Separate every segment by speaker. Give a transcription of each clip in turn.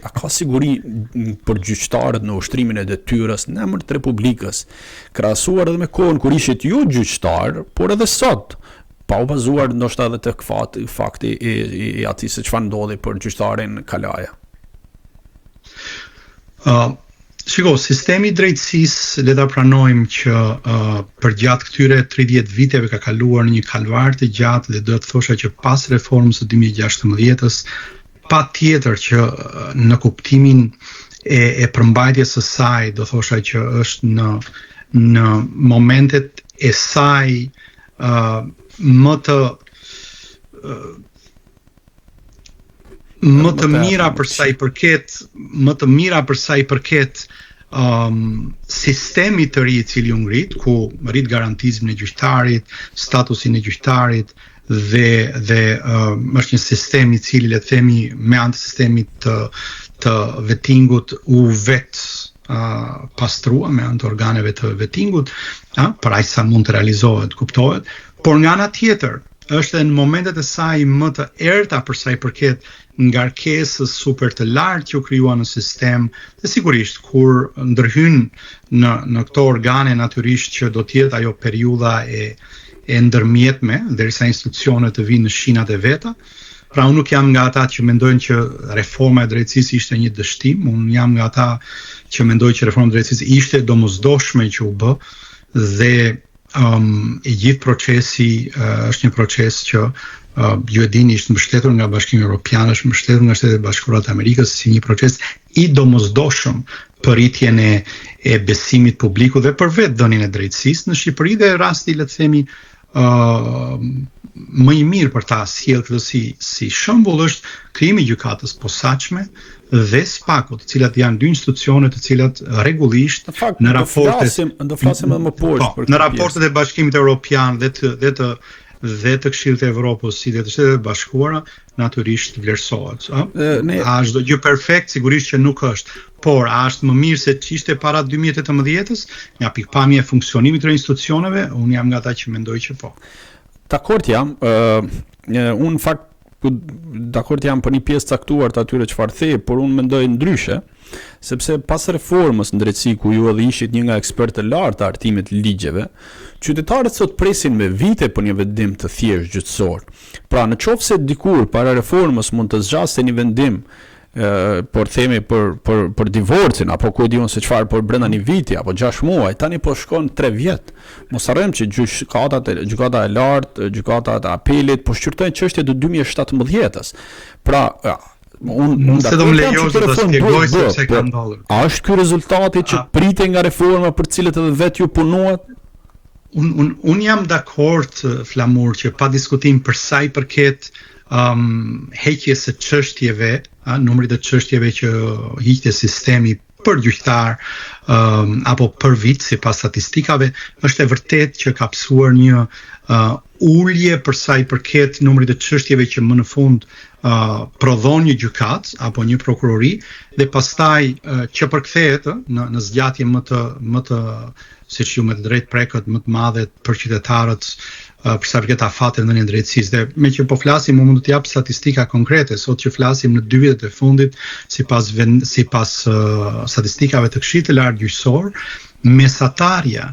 Speaker 1: A ka siguri për gjyqtarët në ushtrimin e detyrës në emër të Republikës, krahasuar edhe me kohën kur ishit ju gjyqtar, por edhe sot, pa u bazuar ndoshta edhe tek fakti i atij se çfarë ndodhi për gjyqtarin Kalaja?
Speaker 2: Shiko, sistemi i drejtësisë, le ta pranojmë që përgjatë këtyre 30 viteve ka kaluar në një kalvar të gjatë dhe do të thosha që pas reformës së 2016-s, patjetër që në kuptimin e përmbajtjes së saj, do thosha që është në momentet e saj më të mira për sa i përket sistemit të ri i cili u ngrit, ku rrit garantizmin e gjyqtarit, statusin e gjyqtarit dhe është një sistem i cili, le të themi, me anë të sistemit të vettingut u pastrua me anë të organeve të vettingut, për aq sa mund të realizohet, kuptohet, por nga ana tjetër është në momentet e saj më të errta për sa i përket ngarkesës super të lartë që u krijua në sistem, dhe sigurisht kur ndërhyn në këto organe natyrisht që do të jetë ajo periudha e ndërmjetme derisa institucionet të vinë në shinat e veta. Pra unë nuk jam nga ata që mendojnë që reforma e drejtësisë ishte një dështim, unë jam nga ata që mendojnë që reforma e drejtësisë ishte domosdoshme që u bë dhe i gjithë procesi është një proces që ju e dini ishte mbështetur nga Bashkimi Evropian, është mbështetur nga Shtetet Bashkuara të Amerikës si një proces i domosdoshëm për rritjen e besimit publiku dhe për vetë dhënien e drejtësisë në Shqipëri dhe rasti, le të themi, më i mirë për ta sjellë këtë si shembull është krijimi i gjykatës posaçme dhe SPAK-ut, të cilat janë dy institucione të cilat rregullisht në raportet
Speaker 1: do flasim edhe më poshtë
Speaker 2: në raportet e Bashkimit Evropian dhe të Këshillit të Evropës si dhe të Shtetet Bashkuara natyrisht vlerësohet. A është çdo gjë perfekt? Sigurisht që nuk është. Por a është më mirë se ç'ishte para 2018-s? Nga pikpamja e funksionimit të institucioneve, unë jam nga ata që mendoj që po.
Speaker 1: Dakord jam, unë në fakt dakord jam për një pjesë caktuar të atyre çfarë the, por unë mendoj ndryshe, sepse pas reformës në drejtësi ku ju edhe ishit një nga ekspertë të lartë të artimit të ligjeve, qytetarët sot presin me vite për një vendim të thjesht gjyqësor. Pra në qoftë se dikur para reformës mund të zgjaste një vendim por themi për divorcin apo ku e diun se çfarë por brenda një viti apo 6 muaj, tani po shkon 3 vjet. Mos harrojmë që gjykata e lartë, gjykata e apelit po shqyrtojnë çështje të 2017-s. Pra, unë
Speaker 2: se do më lejoj të shpjegoj sepse ka ndodhur.
Speaker 1: A është ky rezultati që pritej nga reforma për cilët edhe vetë ju punuat?
Speaker 2: Unë jam dakord, Flamur, që pa diskutim për sa i përket heqjes së çështjeve, numrit të çështjeve që hiqte sistemi për gjyqtar apo për vit sipas statistikave, është e vërtetë që ka psuar një ulje për sa i përket numrit të çështjeve që më në fund prodhon një gjykat apo një prokurori dhe pastaj që përkthehet në zgjatje më të siç ju me të drejtë prekët më të madhe për qytetarët për sa përket afatet në drejtësisë. Dhe me që po flasim, më mund të jap statistika konkrete, sot që flasim në 2 vitet e fundit, sipas statistikave të Këshillit të Lartë Gjyqësor, mesatarja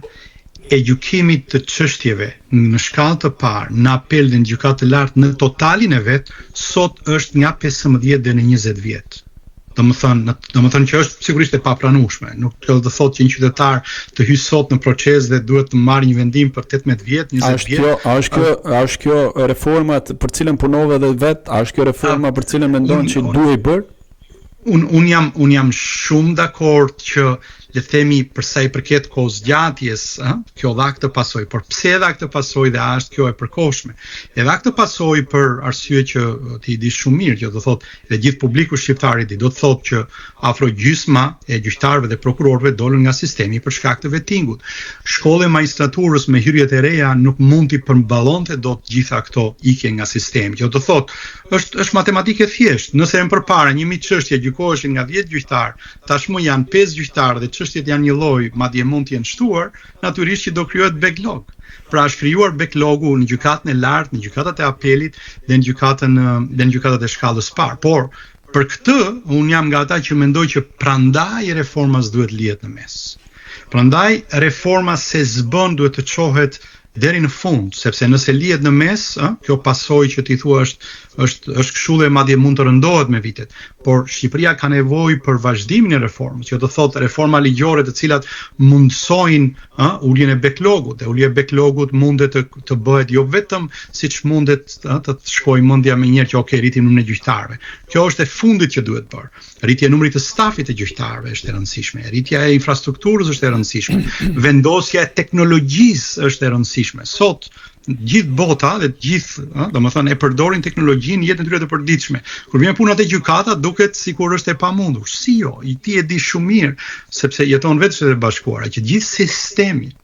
Speaker 2: e gjykimit të çështjeve në shkallë të parë, në apel dhe në gjykatë të lartë në totalin e vet, sot është nga 15 deri në 20 vjet. Domethënë që është sigurisht e papranueshme. Nuk do të thotë që një qytetar të hyjë sot në proces dhe duhet të marrë një vendim për 18 vjet, 20 vjet.
Speaker 1: A është kjo reforma për cilën punove edhe vet? A është kjo reforma për cilën mendon që duhej bërë?
Speaker 2: Unë jam shumë dakord që le të themi për sa i përket kohëzgjatjes, kjo dha këtë pasojë, por pse dha këtë pasojë dhe a është kjo e përkohshme? E dha këtë pasojë për arsye që ti di shumë mirë, që do thotë edhe gjithë publiku shqiptar i di, do të thotë që afro gjysma e gjyqtarëve dhe prokurorëve dolën nga sistemi për shkak të vettingut. Shkolla e magjistraturës me hyrjet e reja nuk mund t'i përmballonte dot gjitha këto ikje nga sistemi. Që do thotë është matematikë thjesht. Nëse më përpara 1000 çështje gjykoheshin nga 10 gjyqtar, tashmë janë 5 gjyqtarë dhe çështjet janë një lloj, madje mund të jenë shtuar, natyrisht që do krijohet backlog. Pra është krijuar backlogu në gjykatën e lartë, në gjykatat e apelit dhe në gjykatat e shkallës parë. Por për këtë un jam nga ata që mendoj që prandaj reforma s'duhet lihet në mes. Prandaj reforma se s'bën duhet të çohet deri në fund, sepse nëse lihet në mes, kjo pasojë që ti thua është kështu dhe madje mund të rëndohet me vitet, por Shqipëria ka nevojë për vazhdimin e reformës, që do thotë reforma ligjore të cilat mundsojnë uljen e backlogut, dhe ulja e backlogut mundet të bëhet jo vetëm siç mundet të shkojë mendja më njëherë që okay, rritim numrin e gjyqtarëve. Kjo është e fundit që duhet bërë. Rritja e numrit të stafit të gjyqtarëve është e rëndësishme, rritja e infrastrukturës është e rëndësishme, vendosja e teknologjisë është e rëndësishme. Sot gjithë bota dhe gjithë, domethënë e përdorin teknologjinë në jetën e tyre të përditshme. Kur vjen puna te gjykata, duket sikur është e pamundur. Si jo, ti e di shumë mirë, sepse jeton vetë në Shtetet e Bashkuara, që gjithë sistemi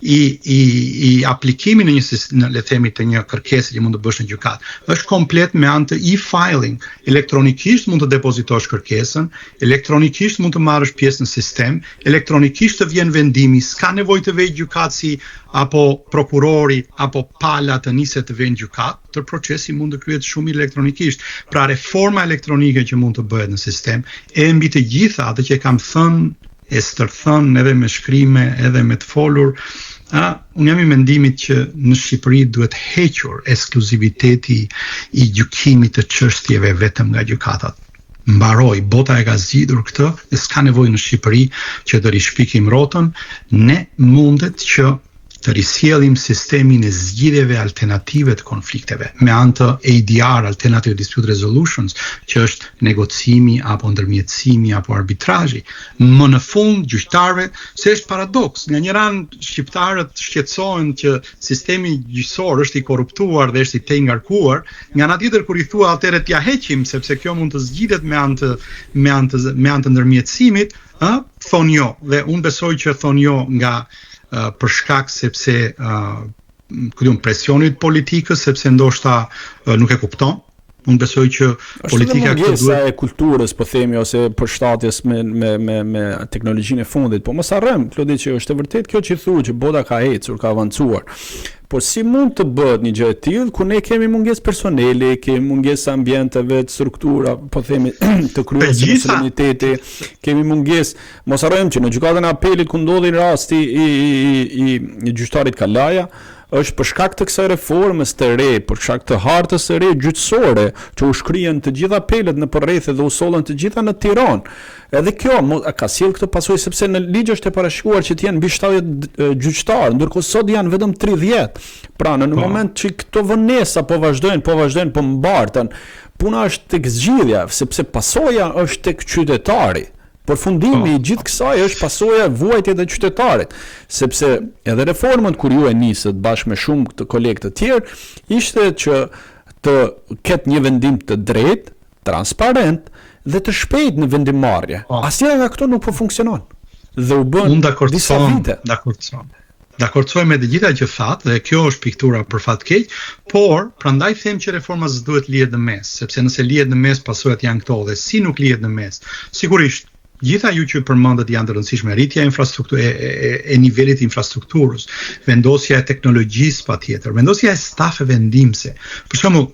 Speaker 2: i aplikimin në le themi të një kërkese që mund të bësh në gjykat është komplet me anë të e-filing. Elektronikisht mund të depozitosh kërkesën, elektronikisht mund të marrësh pjesë në sistem, elektronikisht të vjen vendimi, s'ka nevojë të vejë gjykatësi apo prokurori apo pala të niset të vjen gjykat, tër procesi mund të kryhet shumë elektronikisht. Pra reforma elektronike që mund të bëhet në sistem e mbi të gjitha atë që kam thënë e stërthën edhe me shkrime, edhe me të folur, unë jam i mendimit që në Shqipëri duhet hequr ekskluziviteti i gjykimit të çështjeve vetëm nga gjykatat. Mbaroi, bota e ka zgjidhur këtë dhe s'ka nevojë në Shqipëri që të rishpikim rrotën, ne mundet që të risjellim sistemin e zgjidhjeve alternative të konflikteve me anë të ADR, Alternative Dispute Resolutions, që është negocimi apo ndërmjetësimi apo arbitrazhi. Më në fund gjyqtarëve, se është paradoks, nga një ranë shqiptarët shqetësohen që sistemi gjyqësor është i korruptuar dhe është i tejngarkuar, nga ana tjetër kur i thua atëherë t'ja heqim sepse kjo mund të zgjidhet me anë të ndërmjetësimit, thonë jo, dhe unë besoj që thonë jo nga për shkak sepse presionit politikës, sepse ndoshta nuk e kupton. Unë besoj që politika
Speaker 1: këtë duhet e kulturës, po themi, ose përshtatjes me teknologjinë e fundit, po mos harrojmë, Klodi, që është e vërtet kjo që thuaj që bota ka ecur, ka avancuar. Por si mund të bëhet një gjë e tillë ku ne kemi mungesë personeli, kemi mungesë ambienteve, të struktura, po themi të kryesë suvereniteti, kemi mungesë, mos harrojmë që në gjykatën e apelit ku ndodhi rasti i gjyqtarit Kalaja, është për shkak të kësaj reformës të re, për shkak të hartës së re gjyqësore, që u shkrihen të gjitha apelet në përrethje dhe u sollën të gjitha në Tiranë. Edhe kjo ka sjell këtë pasojë sepse në ligj është e parashikuar që të jenë mbi 70 gjyqtarë, ndërkohë sot janë vetëm 30. Pra në moment që këto vonesa po vazhdojnë, po mbarten, puna është tek zgjidhja, sepse pasoja është tek qytetari. Por fundimi i gjithë kësaj është pasoja e vuajtjes të qytetarit, sepse edhe reformën kur ju e nisët bashkë me shumë të kolegë të tjerë, ishte që të ketë një vendim të drejtë, transparent dhe të shpejtë në vendimmarrje. Asnjëra nga këto nuk po funksionon. Dhe u bën disa vite.
Speaker 2: Dakordsoj me të gjitha që that, dhe kjo është piktura për fat keq, por prandaj them që reforma s'duhet lihet në mes, sepse nëse lihet në mes pasojat janë këto, dhe si nuk lihet në mes. Sigurisht gjitha ju që përmendet janë të rëndësishme, rritja e nivelit të infrastrukturës, vendosja e teknologjisë patjetër, vendosja e stafeve ndihmëse. Për shembull,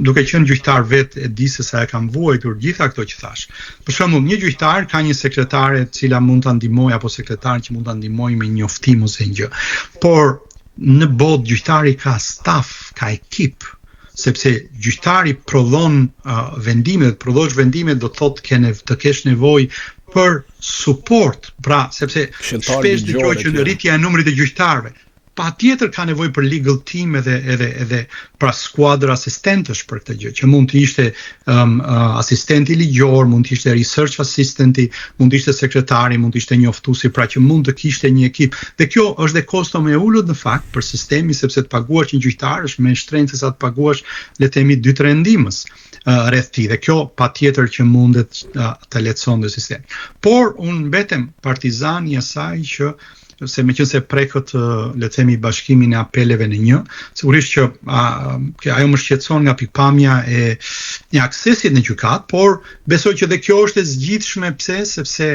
Speaker 2: duke qenë gjyqtar vetë e di se sa e kam vuajtur gjitha këto që thash. Për shembull, një gjyqtar ka një sekretare e cila mund ta ndihmojë apo sekretar që mund ta ndihmojë me njoftim ose një gjë. Por në botë gjyqtari ka staf, ka ekip, sepse gjyqtari prodhon vendimet, prodhosh vendimet do të thotë të kesh nevojë për support, pra sepse shpesh dëgjoj që rritja e numrit të gjyqtarëve, patjetër ka nevojë për legal team edhe pra skuadër asistentësh për këtë gjë, që mund të ishte asistenti ligjor, mund të ishte research assistenti, mund të ishte sekretari, mund të ishte njoftuesi, pra që mund të kishte një ekip. Dhe kjo është dhe kosto më e ulët në fakt për sistemi, sepse të paguash një gjyqtar është më shtrenjtë se sa të paguash le të themi 2-3 ndihmës rreth tij, dhe kjo patjetër që mundet të lehtësonte sistemin. Por unë mbetem partizan i asaj që se meqense prekët le të themi bashkimin e apeleve në një, sigurisht që ajo më shqetëson nga pikpamja e një aksesit në gjykat, por besoj që dhe kjo është e zgjidhshme. Pse? Sepse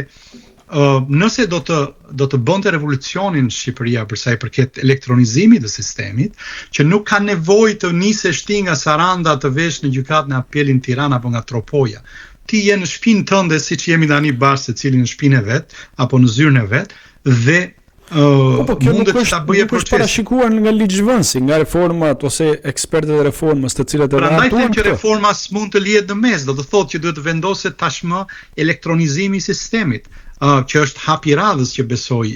Speaker 2: nëse do të bënte revolucionin në Shqipëria për sa i përket elektronizimit të sistemit, që nuk ka nevojë të nisesh ti nga Saranda të vesh në gjykatën e apelit në Tiranë apo nga Tropoja. ti je në shtëpinë tënde siç jemi tani bashkë secili në shtëpinë e vet apo në zyrën e vet dhe
Speaker 1: mundet ta bëjë proces. Është parashikuar nga ligjvënësi, nga reformat ose ekspertët e reformës, të cilët e
Speaker 2: Prandaj them që reforma s'mund të lihet në mes, do të thotë që duhet të vendoset tashmë elektronizimi i sistemit. Që është hap i radhës që besoj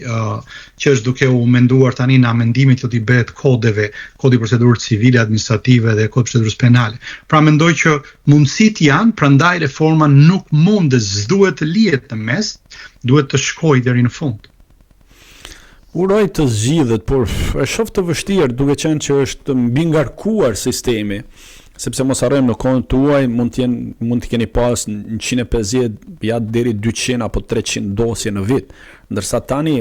Speaker 2: që është duke u menduar tani në amendimit që t'i bëhet kodeve, kodi procedurë civile, administrative dhe kodi procedurës penale. Pra mendoj që mundësit janë, prandaj reforma nuk mund dhe s'duhet të lihet në mes, duhet të shkojë deri në fund.
Speaker 1: Uroj të zgjidhet, por e shoh të vështirë duke qenë që është mbi ngarkuar sistemi, sepse mos harrojmë në kohën tuaj mund të keni pas 150 ja deri 200 apo 300 dosje në vit, ndërsa tani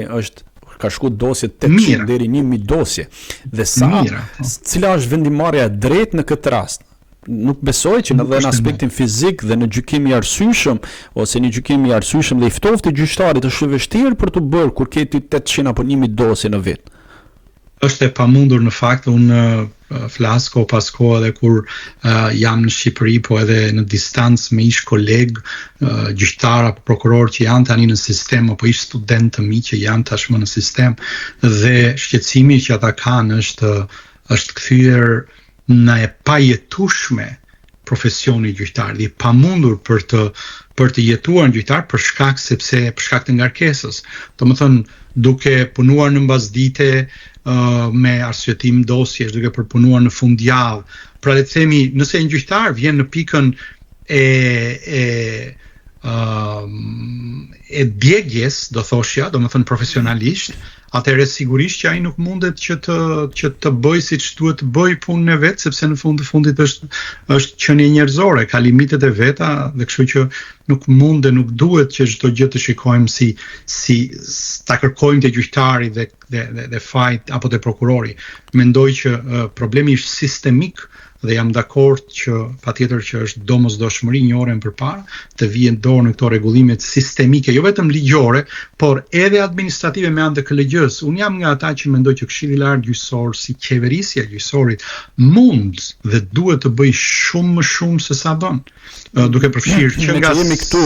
Speaker 1: ka shku dosje 800 deri 1000 dosje. Dhe cila është vendimarrja e drejtë në këtë rast? Nuk besoj që edhe në aspektin fizik dhe në gjykim i arsyeshëm ose në gjykim i arsyeshëm dhe i ftoftë gjyqtarit është vështirë për të bërë kur ke ti 800 apo 1000 dosje në vit.
Speaker 2: Është e pamundur në fakt, unë flas kohë pas kohë edhe kur jam në Shqipëri, po edhe në distancë me ish koleg, gjyqtar apo prokuror që janë tani në sistem apo ish student të mi që janë tashmë në sistem, dhe shqetësimi që ata kanë është kthyer në e pajetueshme profesioni gjyqtar, dhe pamundur për të jetuar në gjyqtar për shkak të ngarkesës. Domethënë, duke punuar në mbasdite me arsyetim dosjesh, duke përpunuar në fundjavë. Pra le të themi, nëse një gjyqtar vjen në pikën e djegjes, do thoshja, domethënë profesionalisht, atëherë sigurisht që ai nuk mundet që të bëj siç duhet të bëj punën e vet, sepse në fundit është qenie njerëzore, ka limitet e veta, dhe kështu që nuk mund dhe nuk duhet që çdo gjë të shikojmë si ta kërkojmë te gjyqtari dhe fajt apo te prokurori. Mendoj që problemi është sistemik dhe jam dakord që patjetër që është domosdoshmëri një orë përpara të vijë dorë në këto rregullime sistemike, jo vetëm ligjore, por edhe administrative me anë të KLG-s. Unë jam nga ata që mendoj që Këshilli i Lartë Gjyqësor, si qeverisja e gjyqësorit, mund dhe duhet të bëjë shumë më shumë se sa bën. Duke përfshirë që nga
Speaker 1: jemi këtu